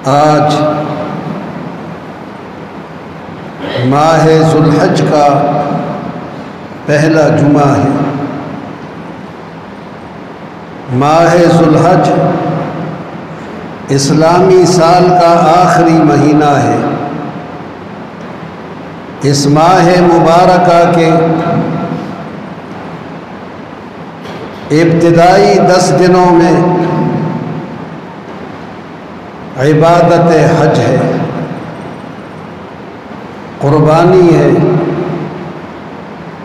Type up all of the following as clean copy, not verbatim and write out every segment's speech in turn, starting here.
آج ماہ ذوالحج کا پہلا جمعہ ہے۔ ماہ ذوالحج اسلامی سال کا آخری مہینہ ہے۔ اس ماہ مبارکہ کے ابتدائی 10 دنوں میں عبادت حج ہے، قربانی ہے،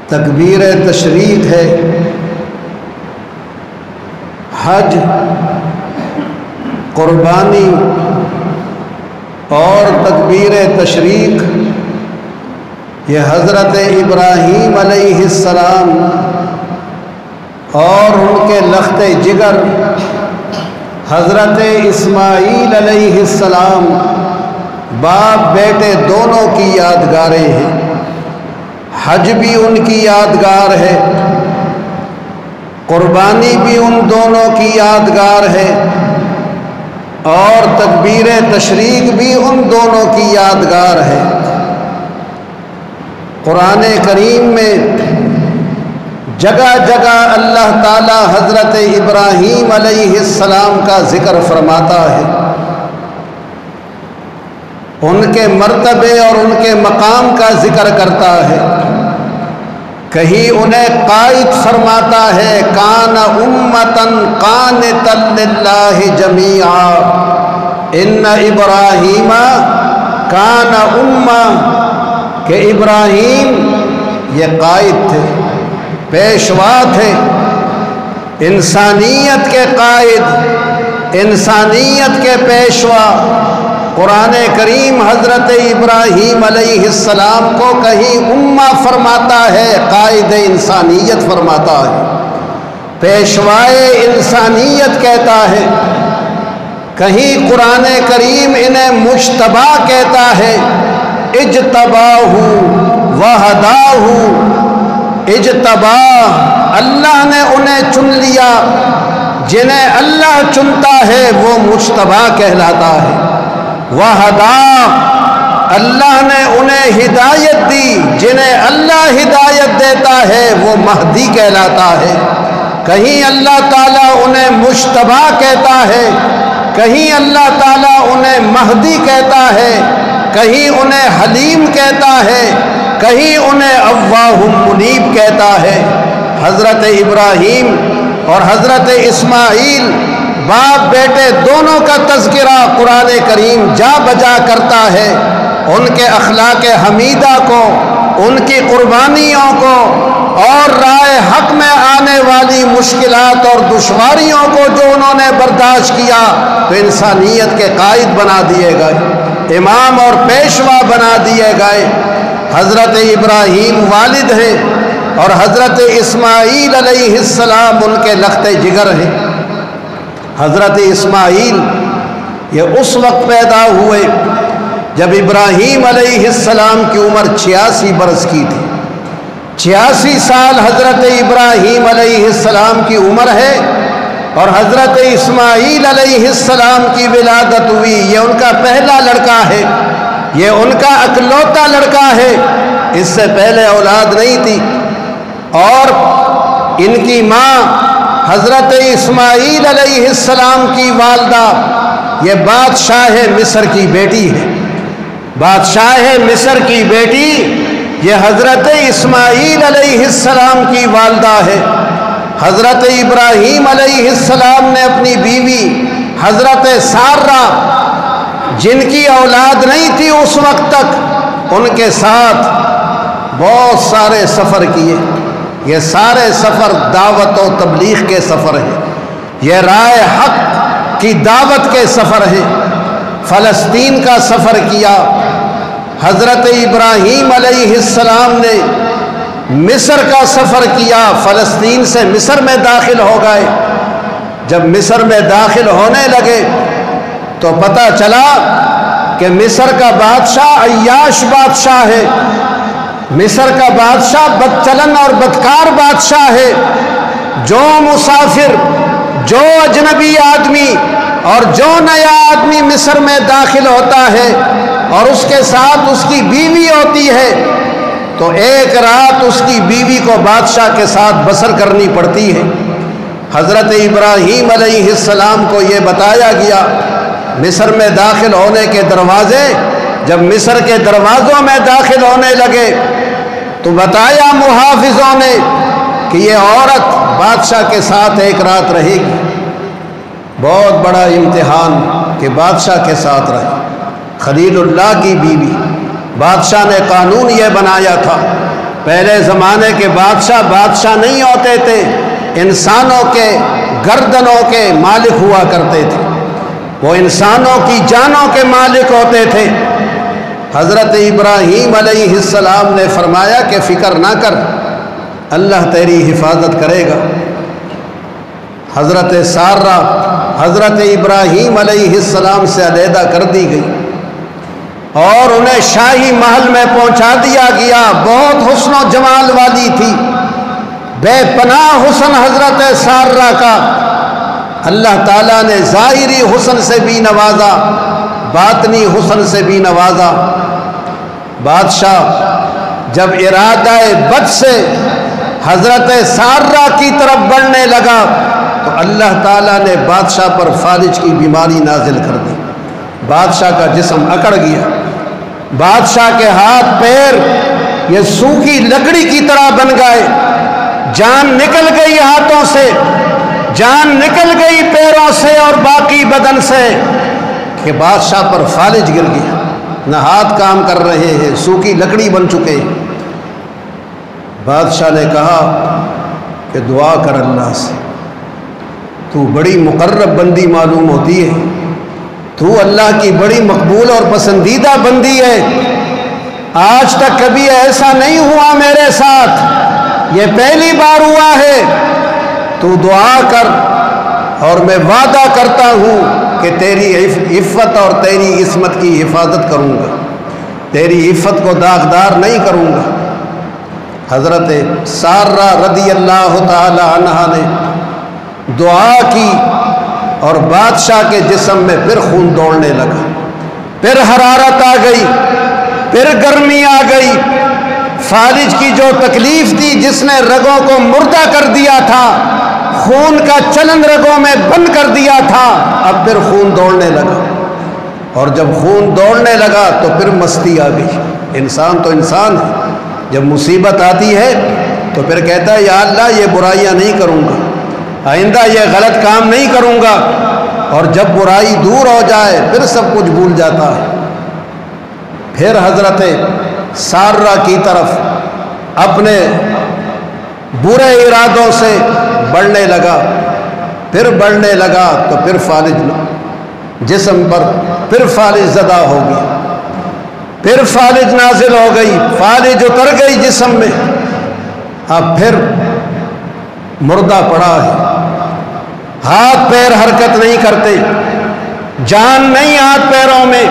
تکبیر تشریق ہے۔ حج، قربانی اور تکبیر تشریق یہ حضرت ابراہیم علیہ السلام اور ان کے لخت جگر حضرت اسماعیل علیہ السلام باپ بیٹے دونوں کی یادگاریں ہیں۔ حج بھی ان کی یادگار ہے، قربانی بھی ان دونوں کی یادگار ہے، اور تکبیر تشریق بھی ان دونوں کی یادگار ہے۔ قرآن کریم میں جگہ جگہ اللہ تعالی حضرت ابراہیم علیہ السلام کا ذکر فرماتا ہے، ان کے مرتبے اور ان کے مقام کا ذکر کرتا ہے۔ کہیں انہیں قائد فرماتا ہے، کان امتن قانتا للہ جمیعا ان ابراہیم کان امہ، کہ ابراہیم یہ قائد تھے، پیشوا تھے، انسانیت کے قائد، انسانیت کے پیشوا۔ قرآن کریم حضرت ابراہیم علیہ السلام کو کہیں امہ فرماتا ہے، قائد انسانیت فرماتا ہے، پیشوائے انسانیت کہتا ہے۔ کہیں قرآن کریم انہیں مجتبی کہتا ہے، اجتباہ وہداہ، اجتبا، اللہ نے انہیں چن لیا۔ جنہیں اللہ چنتا ہے وہ مجتبی کہلاتا ہے۔ وہدا، اللہ نے انہیں ہدایت دی، جنہیں اللہ ہدایت دیتا ہے وہ مہدی کہلاتا ہے۔ کہیں اللہ تعالیٰ انہیں مجتبی کہتا ہے، کہیں اللہ تعالیٰ انہیں مہدی کہتا ہے، کہیں انہیں حلیم کہتا ہے، کہیں انہیں اواہ منیب کہتا ہے۔ حضرت ابراہیم اور حضرت اسماعیل باپ بیٹے دونوں کا تذکرہ قرآن کریم جا بجا کرتا ہے۔ ان کے اخلاق حمیدہ کو، ان کی قربانیوں کو، اور راہ حق میں آنے والی مشکلات اور دشواریوں کو جو انہوں نے برداشت کیا تو انسانیت کے قائد بنا دیے گئے، امام اور پیشوا بنا دیے گئے۔ حضرت ابراہیم والد ہیں اور حضرت اسماعیل علیہ السلام ان کے لخت جگر ہیں۔ حضرت اسماعیل یہ اس وقت پیدا ہوئے جب ابراہیم علیہ السلام کی عمر 86 برس کی تھی۔ 86 سال حضرت ابراہیم علیہ السلام کی عمر ہے، اور حضرت اسماعیل علیہ السلام کی ولادت ہوئی۔ یہ ان کا پہلا لڑکا ہے، یہ ان کا اکلوتا لڑکا ہے، اس سے پہلے اولاد نہیں تھی۔ اور ان کی ماں حضرت اسماعیل علیہ السلام کی والدہ یہ بادشاہ مصر کی بیٹی ہے، بادشاہ مصر کی بیٹی یہ حضرت اسماعیل علیہ السلام کی والدہ ہے۔ حضرت ابراہیم علیہ السلام نے اپنی بیوی حضرت سارہ، جن کی اولاد نہیں تھی اس وقت تک، ان کے ساتھ بہت سارے سفر کیے۔ یہ سارے سفر دعوت و تبلیغ کے سفر ہیں، یہ راہ حق کی دعوت کے سفر ہیں۔ فلسطین کا سفر کیا حضرت ابراہیم علیہ السلام نے، مصر کا سفر کیا، فلسطین سے مصر میں داخل ہو گئے۔ جب مصر میں داخل ہونے لگے تو پتہ چلا کہ مصر کا بادشاہ عیاش بادشاہ ہے، مصر کا بادشاہ بدچلن اور بدکار بادشاہ ہے۔ جو مسافر، جو اجنبی آدمی اور جو نیا آدمی مصر میں داخل ہوتا ہے اور اس کے ساتھ اس کی بیوی ہوتی ہے تو ایک رات اس کی بیوی کو بادشاہ کے ساتھ بسر کرنی پڑتی ہے۔ حضرت ابراہیم علیہ السلام کو یہ بتایا گیا مصر میں داخل ہونے کے دروازے، جب مصر کے دروازوں میں داخل ہونے لگے تو بتایا محافظوں نے کہ یہ عورت بادشاہ کے ساتھ ایک رات رہے گی۔ بہت بڑا امتحان کہ بادشاہ کے ساتھ رہے، خلیل اللہ کی بیوی۔ بادشاہ نے قانون یہ بنایا تھا، پہلے زمانے کے بادشاہ نہیں ہوتے تھے، انسانوں کے گردنوں کے مالک ہوا کرتے تھے، وہ انسانوں کی جانوں کے مالک ہوتے تھے۔ حضرت ابراہیم علیہ السلام نے فرمایا کہ فکر نہ کر، اللہ تیری حفاظت کرے گا۔ حضرت سارہ حضرت ابراہیم علیہ السلام سے علیحدہ کر دی گئی اور انہیں شاہی محل میں پہنچا دیا گیا۔ بہت حسن و جمال والی تھی، بے پناہ حسن حضرت سارہ کا۔ اللہ تعالیٰ نے ظاہری حسن سے بھی نوازا، باطنی حسن سے بھی نوازا۔ بادشاہ جب ارادہ بد سے حضرت سارہ کی طرف بڑھنے لگا تو اللہ تعالیٰ نے بادشاہ پر فالج کی بیماری نازل کر دی۔ بادشاہ کا جسم اکڑ گیا، بادشاہ کے ہاتھ پیر یہ سوکھی لکڑی کی طرح بن گئے، جان نکل گئی ہاتھوں سے، جان نکل گئی پیروں سے اور باقی بدن سے کہ بادشاہ پر فالج گر گیا، نہ ہاتھ کام کر رہے ہیں، سوکھی لکڑی بن چکے۔ بادشاہ نے کہا کہ دعا کر اللہ سے، تو بڑی مقرب بندی معلوم ہوتی ہے، تو اللہ کی بڑی مقبول اور پسندیدہ بندی ہے، آج تک کبھی ایسا نہیں ہوا میرے ساتھ، یہ پہلی بار ہوا ہے، تو دعا کر اور میں وعدہ کرتا ہوں کہ تیری عفت اور تیری عصمت کی حفاظت کروں گا، تیری عفت کو داغدار نہیں کروں گا۔ حضرت سارہ رضی اللہ تعالی عنہا نے دعا کی اور بادشاہ کے جسم میں پھر خون دوڑنے لگا، پھر حرارت آ گئی، پھر گرمی آ گئی۔ فالج کی جو تکلیف تھی جس نے رگوں کو مردہ کر دیا تھا، خون کا چلن رگوں میں بند کر دیا تھا، اب پھر خون دوڑنے لگا، اور جب خون دوڑنے لگا تو پھر مستی آ گئی۔ انسان تو انسان ہے، جب مصیبت آتی ہے تو پھر کہتا ہے یا اللہ یہ برائیاں نہیں کروں گا، آئندہ یہ غلط کام نہیں کروں گا، اور جب برائی دور ہو جائے پھر سب کچھ بھول جاتا ہے۔ پھر حضرت سارہ کی طرف اپنے برے ارادوں سے بڑھنے لگا، پھر بڑھنے لگا تو پھر فالج جسم پر پھر فالج زدہ ہو گئی، پھر فالج نازل ہو گئی، فالج اتر گئی جسم میں، اب پھر مردہ پڑا ہے، ہاتھ پیر حرکت نہیں کرتے، جان نہیں ہاتھ پیروں میں،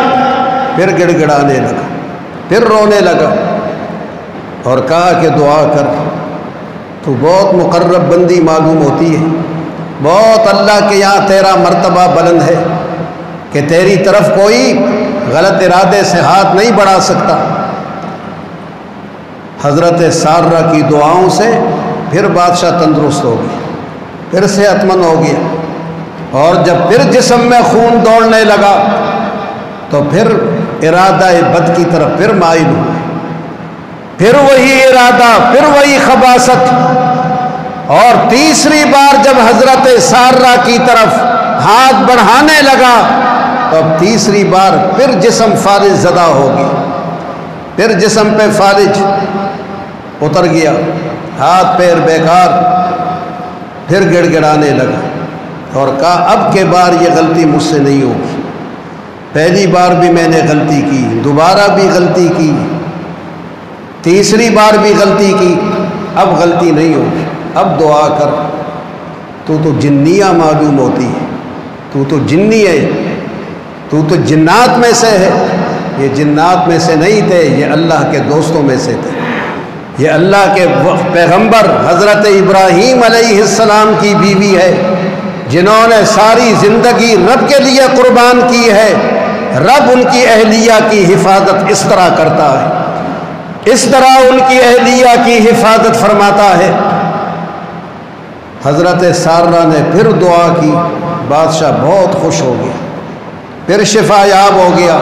پھر گڑ گڑانے لگا، پھر رونے لگا اور کہا کہ دعا کر، تو بہت مقرب بندی معلوم ہوتی ہے، بہت اللہ کے یہاں تیرا مرتبہ بلند ہے کہ تیری طرف کوئی غلط ارادے سے ہاتھ نہیں بڑھا سکتا۔ حضرت سارہ کی دعاؤں سے پھر بادشاہ تندرست ہو گیا، پھر صحت مند ہو گیا، اور جب پھر جسم میں خون دوڑنے لگا تو پھر ارادہ بد کی طرف پھر مائل ہوا، پھر وہی ارادہ، پھر وہی خباثت، اور تیسری بار جب حضرت سارہ کی طرف ہاتھ بڑھانے لگا تو اب تیسری بار پھر جسم فالج زدہ ہو گیا، پھر جسم پہ فالج اتر گیا، ہاتھ پیر بیکار، پھر گڑ گڑانے لگا اور کہا اب کے بار یہ غلطی مجھ سے نہیں ہوگی، پہلی بار بھی میں نے غلطی کی، دوبارہ بھی غلطی کی، تیسری بار بھی غلطی کی، اب غلطی نہیں ہوگی، اب دعا کر، تو جنیہ معلوم ہوتی ہے، تو جنی ہے، تو جنات میں سے ہے، یہ جنات میں سے نہیں تھے، یہ اللہ کے دوستوں میں سے تھے، یہ اللہ کے پیغمبر حضرت ابراہیم علیہ السلام کی بیوی ہے جنہوں نے ساری زندگی رب کے لیے قربان کی ہے، رب ان کی اہلیہ کی حفاظت اس طرح کرتا ہے، اس طرح ان کی اہلیہ کی حفاظت فرماتا ہے۔ حضرت سارہ نے پھر دعا کی، بادشاہ بہت خوش ہو گیا، پھر شفا یاب ہو گیا۔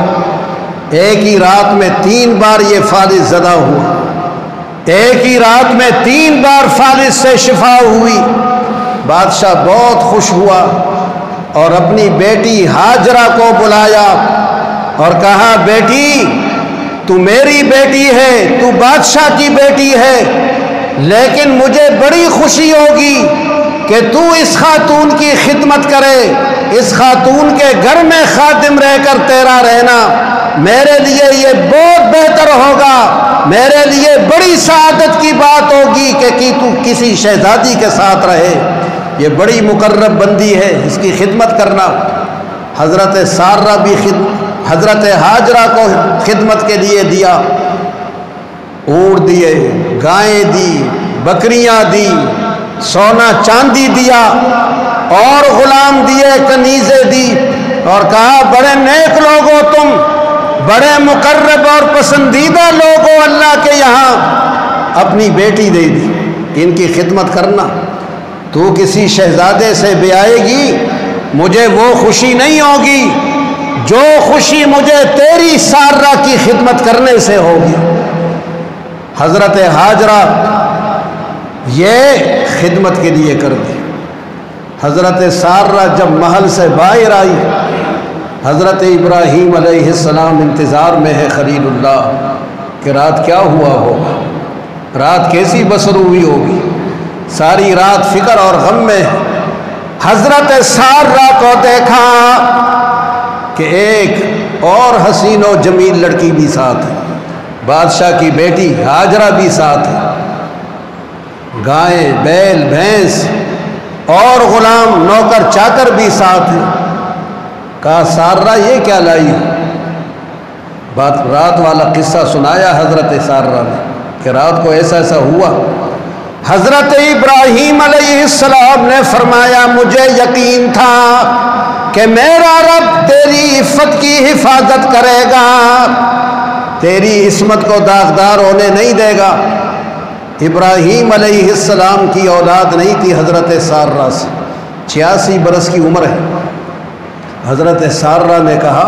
ایک ہی رات میں 3 بار یہ فالج زدہ ہوا، ایک ہی رات میں 3 بار فالج سے شفا ہوئی۔ بادشاہ بہت خوش ہوا اور اپنی بیٹی ہاجرہ کو بلایا اور کہا، بیٹی تو میری بیٹی ہے، تو بادشاہ کی بیٹی ہے، لیکن مجھے بڑی خوشی ہوگی کہ تو اس خاتون کی خدمت کرے، اس خاتون کے گھر میں خادم رہ کر تیرا رہنا میرے لیے یہ بہت بہتر ہوگا، میرے لیے بڑی سعادت کی بات ہوگی کہ تو کسی شہزادی کے ساتھ رہے، یہ بڑی مقرب بندی ہے، اس کی خدمت کرنا۔ حضرت سارہ بھی حضرت ہاجرہ کو خدمت کے لیے دیا، اونٹ دیے، گائیں دی، بکریاں دی، سونا چاندی دیا اور غلام دیے، کنیزیں دی، اور کہا، بڑے نیک لوگ ہو تم، بڑے مقرب اور پسندیدہ لوگ ہو اللہ کے یہاں، اپنی بیٹی دے دی کہ ان کی خدمت کرنا۔ تو کسی شہزادے سے بیائے گی، مجھے وہ خوشی نہیں ہوگی جو خوشی مجھے تیری سارہ کی خدمت کرنے سے ہوگی۔ حضرت ہاجرہ یہ خدمت کے لیے کر دی۔ حضرت سارہ جب محل سے باہر آئی، حضرت ابراہیم علیہ السلام انتظار میں ہے خلیل اللہ کہ رات کیا ہوا ہوگا، رات کیسی بسر ہوئی ہوگی، ساری رات فکر اور غم میں ہے۔ حضرت سارہ کو دیکھا کہ ایک اور حسین و جمیل لڑکی بھی ساتھ ہے، بادشاہ کی بیٹی ہاجرہ بھی ساتھ ہے، گائیں، بیل، بھینس اور غلام، نوکر، چاکر بھی ساتھ ہیں۔ کہا، سارہ یہ کیا لائی؟ رات والا قصہ سنایا حضرت سارہ نے کہ رات کو ایسا ایسا ہوا۔ حضرت ابراہیم علیہ السلام نے فرمایا، مجھے یقین تھا کہ میرا رب تیری عفت کی حفاظت کرے گا، تیری عصمت کو داغدار ہونے نہیں دے گا۔ ابراہیم علیہ السلام کی اولاد نہیں تھی حضرت سارہ سے، 86 برس کی عمر ہے۔ حضرت سارہ نے کہا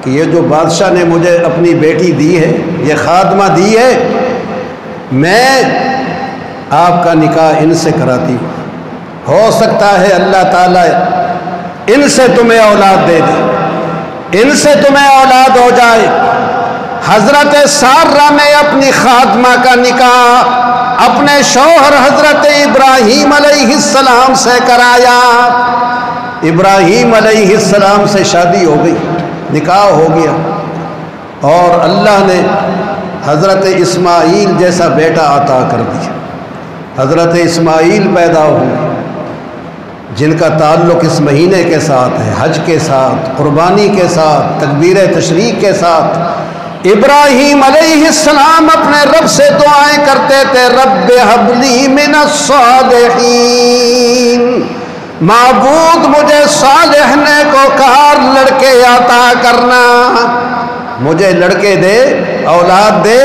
کہ یہ جو بادشاہ نے مجھے اپنی بیٹی دی ہے، یہ خادمہ دی ہے، میں آپ کا نکاح ان سے کراتی ہوں، ہو سکتا ہے اللہ تعالیٰ ان سے تمہیں اولاد دے دے، ان سے تمہیں اولاد ہو جائے۔ حضرت سارہ نے اپنی خادمہ کا نکاح اپنے شوہر حضرت ابراہیم علیہ السلام سے کرایا۔ ابراہیم علیہ السلام سے شادی ہو گئی، نکاح ہو گیا، اور اللہ نے حضرت اسماعیل جیسا بیٹا عطا کر دیا۔ حضرت اسماعیل پیدا ہوئے جن کا تعلق اس مہینے کے ساتھ ہے، حج کے ساتھ، قربانی کے ساتھ، تکبیر تشریق کے ساتھ۔ ابراہیم علیہ السلام اپنے رب سے دعائیں کرتے تھے، رب ہب لی من الصالحین، معبود مجھے صالح نیکوکار لڑکے عطا کرنا، مجھے لڑکے دے، اولاد دے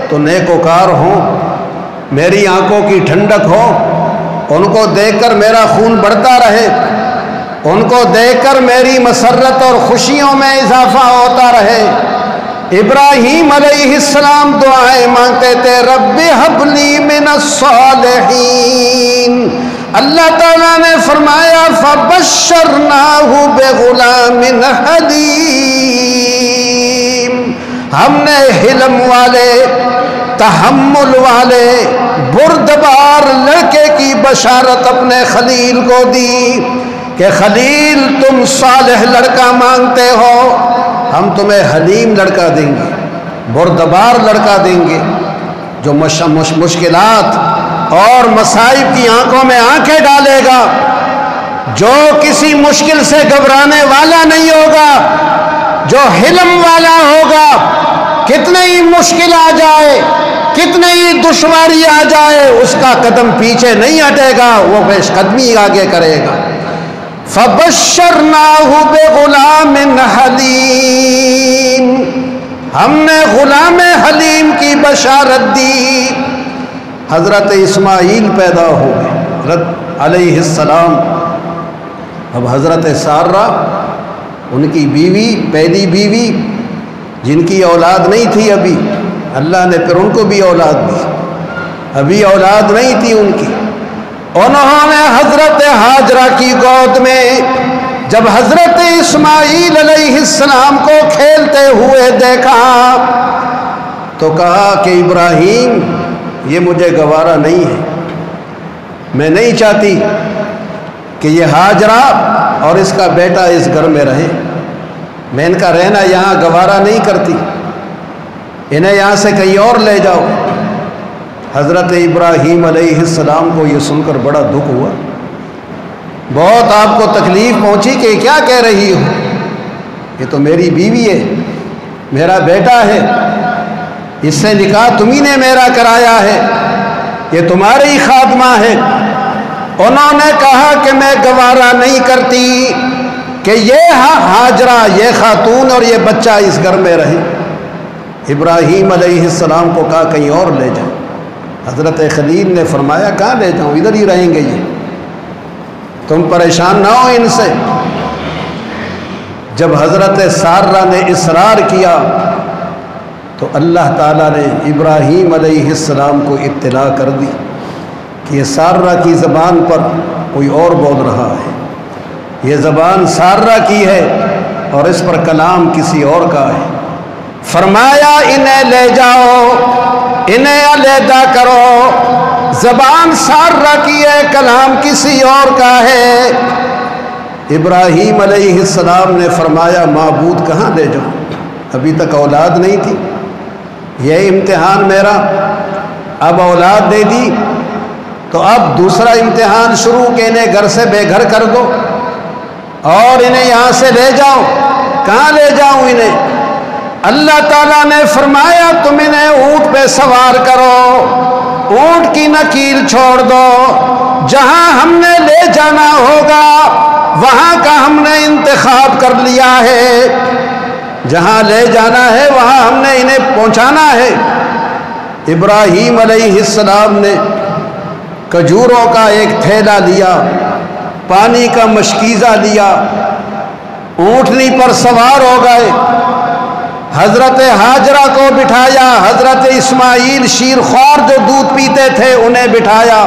تو نیکوکار ہوں، میری آنکھوں کی ٹھنڈک ہو، ان کو دیکھ کر میرا خون بڑھتا رہے، ان کو دیکھ کر میری مسرت اور خوشیوں میں اضافہ ہوتا رہے۔ ابراہیم علیہ السلام دعائیں مانگتے تھے، رب ہب لی من الصالحین۔ اللہ تعالیٰ نے فرمایا، فبشرناہ بغلام حلیم، ہم نے حلم والے، تحمل والے، بردبار لڑکے کی بشارت اپنے خلیل کو دی کہ خلیل تم صالح لڑکا مانگتے ہو، ہم تمہیں حلیم لڑکا دیں گے، بردبار لڑکا دیں گے، جو مشکلات اور مصائب کی آنکھوں میں آنکھیں ڈالے گا، جو کسی مشکل سے گھبرانے والا نہیں ہوگا، جو حلم والا ہوگا، کتنے ہی مشکل آ جائے، کتنے ہی دشواری آ جائے، اس کا قدم پیچھے نہیں ہٹے گا، وہ پیش قدمی آگے کرے گا۔ فبشرناہ بغلام حلیم، ہم نے غلام حلیم کی بشارت دی۔ حضرت اسماعیل پیدا ہو گئے علیہ السلام۔ اب حضرت سارہ ان کی بیوی، پہلی بیوی جن کی اولاد نہیں تھی ابھی، اللہ نے پھر ان کو بھی اولاد دی، ابھی اولاد نہیں تھی ان کی۔ انہوں نے حضرت ہاجرہ کی گود میں جب حضرت اسماعیل علیہ السلام کو کھیلتے ہوئے دیکھا تو کہا کہ ابراہیم یہ مجھے گوارا نہیں ہے، میں نہیں چاہتی کہ یہ ہاجرہ اور اس کا بیٹا اس گھر میں رہے، میں ان کا رہنا یہاں گوارا نہیں کرتی، انہیں یہاں سے کہیں اور لے جاؤ۔ حضرت ابراہیم علیہ السلام کو یہ سن کر بڑا دکھ ہوا، بہت آپ کو تکلیف پہنچی کہ کیا کہہ رہی ہو، یہ تو میری بیوی ہے، میرا بیٹا ہے، اس سے نکاح تمہیں نے میرا کرایا ہے، یہ تمہاری خادمہ ہے۔ انہوں نے کہا کہ میں گوارا نہیں کرتی کہ یہ ہاجرہ، یہ خاتون اور یہ بچہ اس گھر میں رہے۔ ابراہیم علیہ السلام کو کہا کہیں اور لے جاؤ۔ حضرت خلیل نے فرمایا کہاں لے جاؤں، ادھر ہی رہیں گے یہ، تم پریشان نہ ہو ان سے۔ جب حضرت سارہ نے اصرار کیا تو اللہ تعالیٰ نے ابراہیم علیہ السلام کو اطلاع کر دی کہ یہ سارہ کی زبان پر کوئی اور بول رہا ہے، یہ زبان سارہ کی ہے اور اس پر کلام کسی اور کا ہے۔ فرمایا انہیں لے جاؤ، انہیں علیحدہ کرو، زبان سارہ کی ہے، کلام کسی اور کا ہے۔ ابراہیم علیہ السلام نے فرمایا معبود کہاں لے جاؤں، ابھی تک اولاد نہیں تھی، یہ امتحان میرا، اب اولاد دے دی تو اب دوسرا امتحان شروع کہ انہیں گھر سے بے گھر کر دو اور انہیں یہاں سے لے جاؤ، کہاں لے جاؤں انہیں؟ اللہ تعالیٰ نے فرمایا تم انہیں اونٹ پہ سوار کرو، اونٹ کی نکیل چھوڑ دو، جہاں ہم نے لے جانا ہوگا وہاں کا ہم نے انتخاب کر لیا ہے، جہاں لے جانا ہے وہاں ہم نے انہیں پہنچانا ہے۔ ابراہیم علیہ السلام نے کھجوروں کا ایک تھیلا لیا، پانی کا مشکیزہ لیا، اونٹنی پر سوار ہو گئے، حضرت ہاجرہ کو بٹھایا، حضرت اسماعیل شیر خوار جو دودھ پیتے تھے انہیں بٹھایا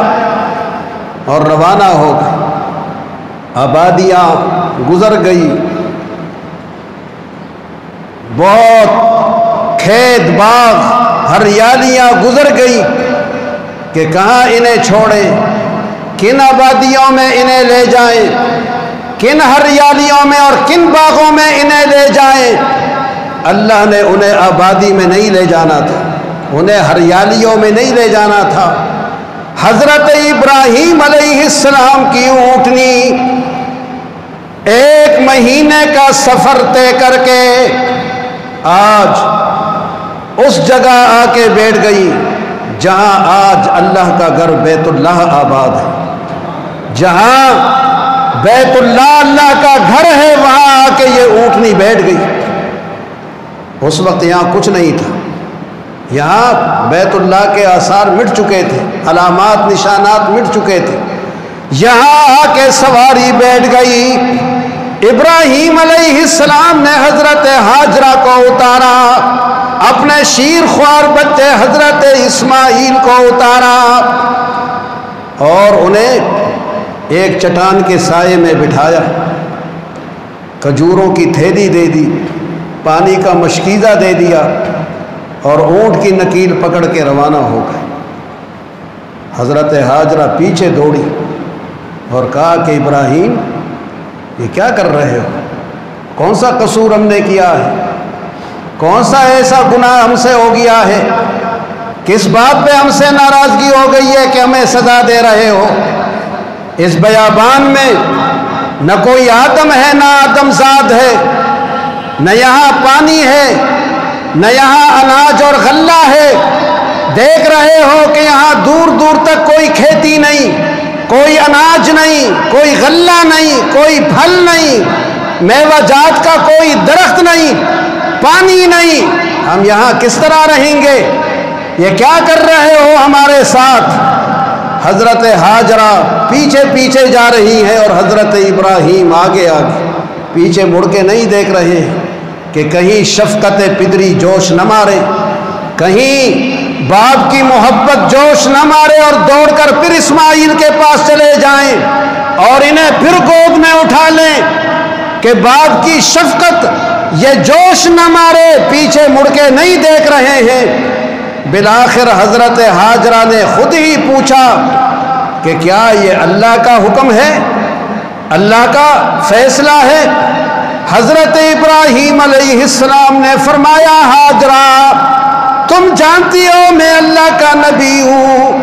اور روانہ ہو گئے۔ آبادیاں گزر گئی، بہت کھیت باغ ہریالیاں گزر گئی کہ کہاں انہیں چھوڑیں، کن آبادیوں میں انہیں لے جائیں، کن ہریالیوں میں اور کن باغوں میں انہیں لے جائیں۔ اللہ نے انہیں آبادی میں نہیں لے جانا تھا، انہیں ہریالیوں میں نہیں لے جانا تھا۔ حضرت ابراہیم علیہ السلام کی اونٹنی 1 مہینے کا سفر طے کر کے آج اس جگہ آ کے بیٹھ گئی جہاں آج اللہ کا گھر بیت اللہ آباد ہے، جہاں بیت اللہ اللہ کا گھر ہے وہاں آ کے یہ اونٹنی بیٹھ گئی۔ اس وقت یہاں کچھ نہیں تھا، یہاں بیت اللہ کے آثار مٹ چکے تھے، علامات نشانات مٹ چکے تھے، یہاں آ کے سواری بیٹھ گئی۔ ابراہیم علیہ السلام نے حضرت ہاجرہ کو اتارا، اپنے شیر خوار بچے حضرت اسماعیل کو اتارا اور انہیں ایک چٹان کے سائے میں بٹھایا، کھجوروں کی تھیلی دے دی، پانی کا مشکیزہ دے دیا اور اونٹ کی نکیل پکڑ کے روانہ ہو گئے۔ حضرت ہاجرہ پیچھے دوڑی اور کہا کہ ابراہیم یہ کیا کر رہے ہو، کون سا قصور ہم نے کیا ہے، کون سا ایسا گناہ ہم سے ہو گیا ہے، کس بات پہ ہم سے ناراضگی ہو گئی ہے کہ ہمیں سزا دے رہے ہو؟ اس بیابان میں نہ کوئی آدم ہے نہ آدم زاد ہے، نہ یہاں پانی ہے نہ یہاں اناج اور غلہ ہے، دیکھ رہے ہو کہ یہاں دور دور تک کوئی کھیتی نہیں، کوئی اناج نہیں، کوئی غلہ نہیں، کوئی پھل نہیں، میوہ جات کا کوئی درخت نہیں، پانی نہیں، ہم یہاں کس طرح رہیں گے؟ یہ کیا کر رہے ہو ہمارے ساتھ؟ حضرت ہاجرہ پیچھے پیچھے جا رہی ہیں اور حضرت ابراہیم آگے آگے، پیچھے مڑ کے نہیں دیکھ رہے کہ کہیں شفقت پدری جوش نہ مارے، کہیں باپ کی محبت جوش نہ مارے اور دوڑ کر پھر اسماعیل کے پاس چلے جائیں اور انہیں پھر گود میں اٹھا لیں، کہ باپ کی شفقت یہ جوش نہ مارے، پیچھے مڑ کے نہیں دیکھ رہے ہیں۔ بالآخر حضرت ہاجرہ نے خود ہی پوچھا کہ کیا یہ اللہ کا حکم ہے، اللہ کا فیصلہ ہے؟ حضرت ابراہیم علیہ السلام نے فرمایا ہاجرہ تم جانتی ہو میں اللہ کا نبی ہوں،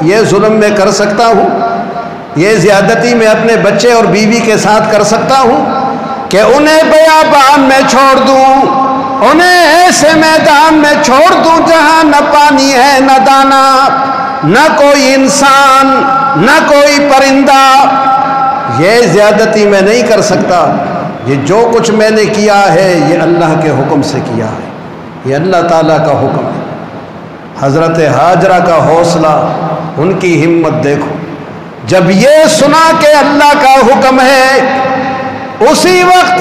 یہ ظلم میں کر سکتا ہوں، یہ زیادتی میں اپنے بچے اور بیوی کے ساتھ کر سکتا ہوں کہ انہیں بیابان میں چھوڑ دوں، انہیں ایسے میدان میں چھوڑ دوں جہاں نہ پانی ہے، نہ دانا، نہ کوئی انسان، نہ کوئی پرندہ؟ یہ زیادتی میں نہیں کر سکتا، یہ جو کچھ میں نے کیا ہے یہ اللہ کے حکم سے کیا ہے، یہ اللہ تعالیٰ کا حکم ہے۔ حضرت ہاجرہ کا حوصلہ، ان کی ہمت دیکھو، جب یہ سنا کہ اللہ کا حکم ہے اسی وقت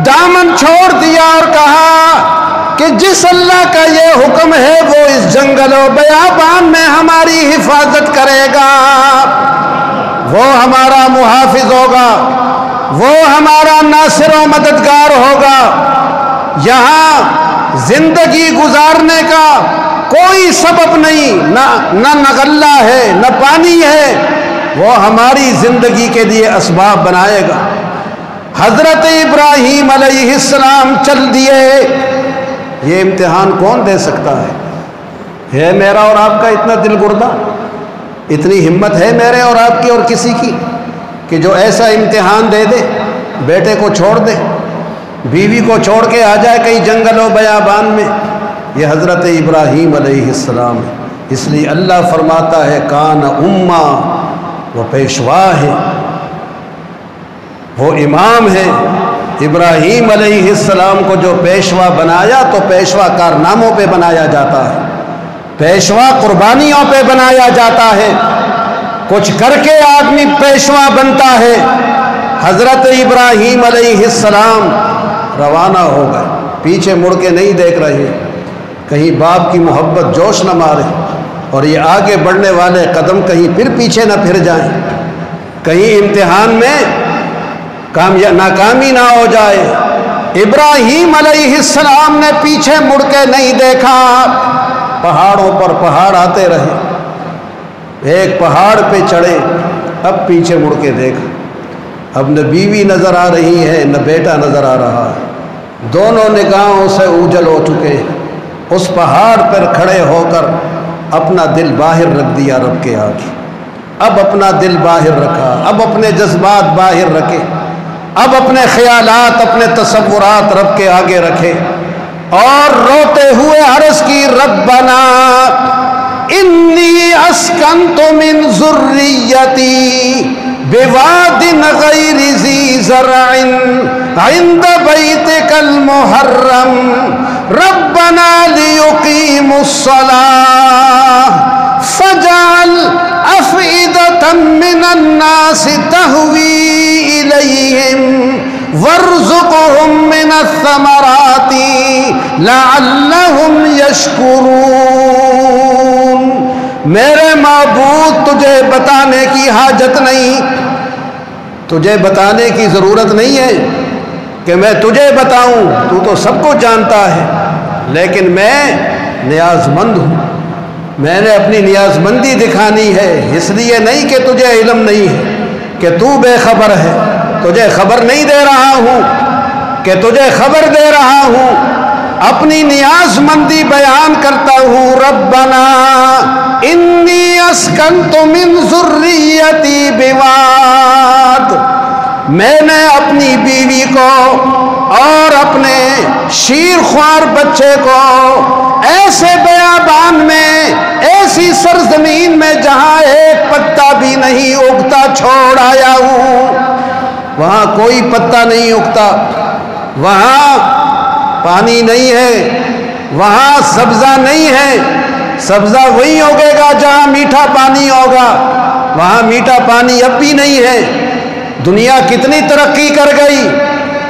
دامن چھوڑ دیا اور کہا کہ جس اللہ کا یہ حکم ہے وہ اس جنگل و بیابان میں ہماری حفاظت کرے گا، وہ ہمارا محافظ ہوگا، وہ ہمارا ناصر و مددگار ہوگا، یہاں زندگی گزارنے کا کوئی سبب نہیں، نہ غلہ ہے نہ پانی ہے، وہ ہماری زندگی کے لیے اسباب بنائے گا۔ حضرت ابراہیم علیہ السلام چل دیے۔ یہ امتحان کون دے سکتا ہے میرا اور آپ کا اتنا دل گردہ؟ اتنی ہمت ہے میرے اور آپ کی اور کسی کی کہ جو ایسا امتحان دے دے، بیٹے کو چھوڑ دے، بیوی کو چھوڑ کے آ جائے کہیں جنگل و بیابان میں؟ یہ حضرت ابراہیم علیہ السلام ہے۔ اس لیے اللہ فرماتا ہے کان امہ، وہ پیشوا ہے، وہ امام ہے۔ ابراہیم علیہ السلام کو جو پیشوا بنایا تو پیشوا کارناموں پہ بنایا جاتا ہے، پیشوا قربانیوں پہ بنایا جاتا ہے، کچھ کر کے آدمی پیشوا بنتا ہے۔ حضرت ابراہیم علیہ السلام روانہ ہو گئے، پیچھے مڑ کے نہیں دیکھ رہے، کہیں باپ کی محبت جوش نہ مارے اور یہ آگے بڑھنے والے قدم کہیں پھر پیچھے نہ پھر جائیں، کہیں امتحان میں ناکامی نہ ہو جائے۔ ابراہیم علیہ السلام نے پیچھے مڑ کے نہیں دیکھا، پہاڑوں پر پہاڑ آتے رہے، ایک پہاڑ پہ چڑھے، اب پیچھے مڑ کے دیکھا، اب نہ بیوی نظر آ رہی ہے نہ بیٹا نظر آ رہا ہے، دونوں نگاہوں سے اوجھل ہو چکے ہیں۔ اس پہاڑ پر کھڑے ہو کر اپنا دل باہر رکھ دیا رب کے آگے، اب اپنا دل باہر رکھا، اب اپنے جذبات باہر رکھے، اب اپنے خیالات اپنے تصورات رب کے آگے رکھے اور روتے ہوئے عرض کی ربنا انی اسکنت من ذریتی بواد غیر ذی زرع عند بیتک المحرم ربنا لیقیموا الصلاة فاجعل افئدة من الناس تهوی الیہم وارزقهم من الثمرات لعلهم یشکرون۔ میرے معبود تجھے بتانے کی حاجت نہیں، تجھے بتانے کی ضرورت نہیں ہے کہ میں تجھے بتاؤں، تو تو سب کو جانتا ہے، لیکن میں نیاز مند ہوں، میں نے اپنی نیاز مندی دکھانی ہے، اس لیے نہیں کہ تجھے علم نہیں ہے کہ تو بے خبر ہے، تجھے خبر نہیں دے رہا ہوں کہ تجھے خبر دے رہا ہوں، اپنی نیاز مندی بیان کرتا ہوں۔ ربنا انی اسکنت من ذریتی بواد، میں نے اپنی بیوی کو اور اپنے شیر خوار بچے کو ایسے بیابان میں، ایسی سرزمین میں جہاں ایک پتا بھی نہیں اگتا چھوڑ آیا ہوں۔ وہاں کوئی پتا نہیں اگتا، وہاں پانی نہیں ہے، وہاں سبزہ نہیں ہے۔ سبزہ وہی اگے گا جہاں میٹھا پانی ہوگا، وہاں میٹھا پانی اب بھی نہیں ہے۔ دنیا کتنی ترقی کر گئی،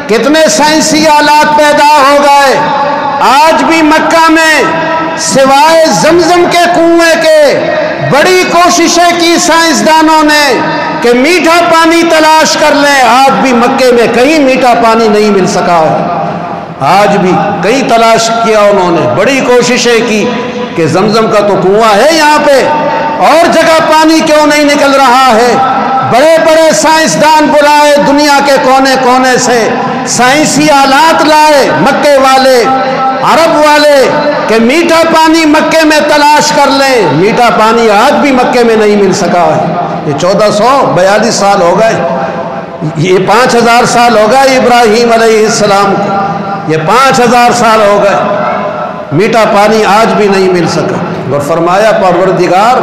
کتنے سائنسی آلات پیدا ہو گئے، آج بھی مکہ میں سوائے زمزم کے کنویں کے بڑی کوششیں کی سائنسدانوں نے کہ میٹھا پانی تلاش کر لیں، آج بھی مکے میں کہیں میٹھا پانی نہیں مل سکا ہے۔ آج بھی کئی تلاش کیا انہوں نے، بڑی کوششیں کی کہ زمزم کا تو کنواں ہے یہاں پہ، اور جگہ پانی کیوں نہیں نکل رہا ہے۔ بڑے بڑے سائنسدان بلائے دنیا کے کونے کونے سے، سائنسی آلات لائے مکے والے، عرب والے کہ میٹھا پانی مکے میں تلاش کر لیں، میٹھا پانی آج بھی مکے میں نہیں مل سکا ہے۔ یہ 1442 سال ہو گئے، یہ 5000 سال ہو گئے ابراہیم علیہ السلام کو، یہ 5000 سال ہو گئے، میٹھا پانی آج بھی نہیں مل سکا۔ اور فرمایا پروردگار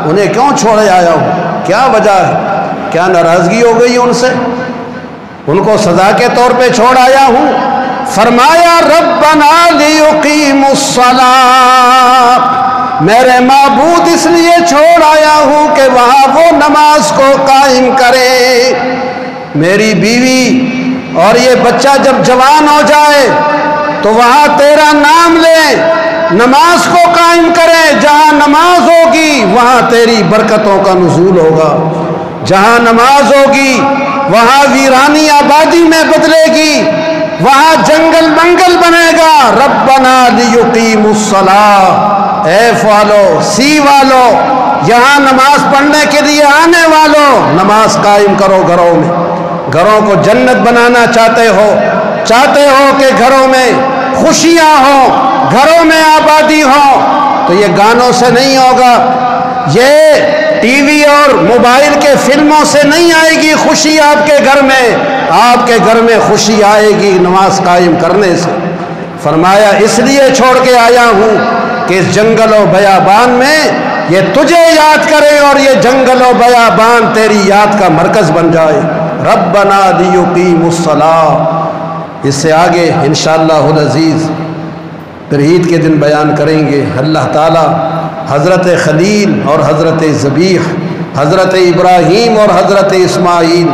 انہیں کیوں چھوڑے آیا ہوں، کیا وجہ ہے، کیا ناراضگی ہو گئی ان سے، ان کو سزا کے طور پہ چھوڑ آیا ہوں۔ فرمایا ربنا لیقیموا الصلاۃ، میرے معبود اس لیے چھوڑ آیا ہوں کہ وہاں وہ نماز کو قائم کرے۔ میری بیوی اور یہ بچہ جب جوان ہو جائے تو وہاں تیرا نام لے، نماز کو قائم کرے، جہاں نماز ہوگی وہاں تیری برکتوں کا نزول ہوگا، جہاں نماز ہوگی وہاں ویرانی آبادی میں بدلے گی، وہاں جنگل منگل بنے گا۔ ربنا لیقیموا الصلاۃ، اے والو سی والو، یہاں نماز پڑھنے کے لیے آنے والوں، نماز قائم کرو گھروں میں۔ گھروں کو جنت بنانا چاہتے ہو کہ گھروں میں خوشیاں ہوں، گھروں میں آبادی ہو، تو یہ گانوں سے نہیں ہوگا، یہ ٹی وی اور موبائل کے فلموں سے نہیں آئے گی خوشی آپ کے گھر میں، آپ کے گھر میں خوشی آئے گی نماز قائم کرنے سے۔ فرمایا اس لیے چھوڑ کے آیا ہوں کہ اس جنگل و بیابان میں یہ تجھے یاد کرے اور یہ جنگل و بیابان تیری یاد کا مرکز بن جائے۔ ربنا لیقیموا الصلاۃ، اس سے آگے انشاءاللہ العزیز پھر عید کے دن بیان کریں گے۔ اللہ تعالی حضرت خلیل اور حضرت ذبیح، حضرت ابراہیم اور حضرت اسماعیل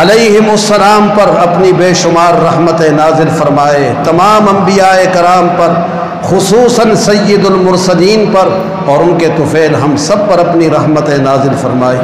علیہم السلام پر اپنی بے شمار رحمت نازل فرمائے، تمام انبیاء کرام پر، خصوصاً سید المرسلین پر، اور ان کے طفیل ہم سب پر اپنی رحمت نازل فرمائے۔